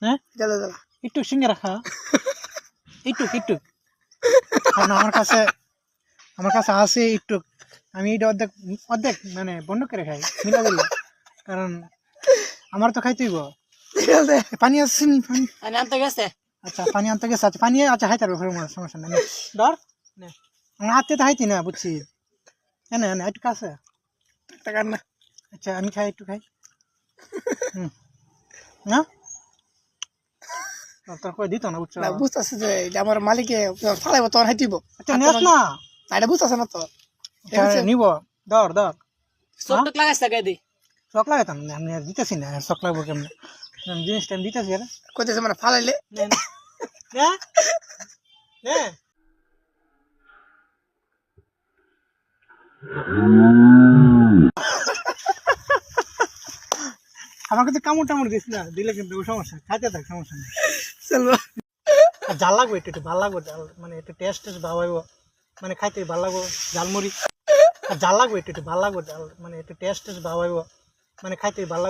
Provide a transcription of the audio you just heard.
হ্যাঁ জ্বালা জ্বালা একটু সিঙ্গারা খা একটু একটু কারণ আমার কাছে আছে একটু আমি এটা অর্ধেক অর্ধেক মানে বন্ধ করে খাই মিলা দিল কারণ আমার তো খাইতেইব ঠিক আছে পানি আসছে নি পানি আমি আনতে গেছে আচ্ছা পানি আনতে গেছে আচ্ছা পানি আচ্ছা হাইতে পারবো সমস্যা নেই নে, ধর নে। আমার হাতে তো হাইতি না বুঝছি না না একটু কাছে টাকা না আচ্ছা আমি খাই একটু খাই না তোর কই দিত না বুঝছো না বুঝতেছে যে এটা আমার মালিকে ফালাইব তখন হাইতিব আচ্ছা নেস না না এটা বুঝতেছে না তো আচ্ছা, নিব ধর ধর চোখ লাগাইছে গাদি শখ লাগাতাম না আমি আর দিতেছি না আর শখ লাগবো কেমন জিনিসটা আমি দিতেছি আরে কইতেছে মানে ফালাইলে নে নে নে আমার কাছে কামড় টামড় দিস না দিলে কিন্তু সমস্যা খাইতে থাক সমস্যা নেই চলবো আর জাল লাগবে একটু ভালো লাগবে জাল মানে একটু টেস্ট ভালো হইব মানে খাইতে ভালো লাগবো ঝালমুড়ি আর জাল লাগবে একটু ভালো লাগবে জাল মানে একটু টেস্ট ভালো হইব মানে খাইতে ভালো লাগবে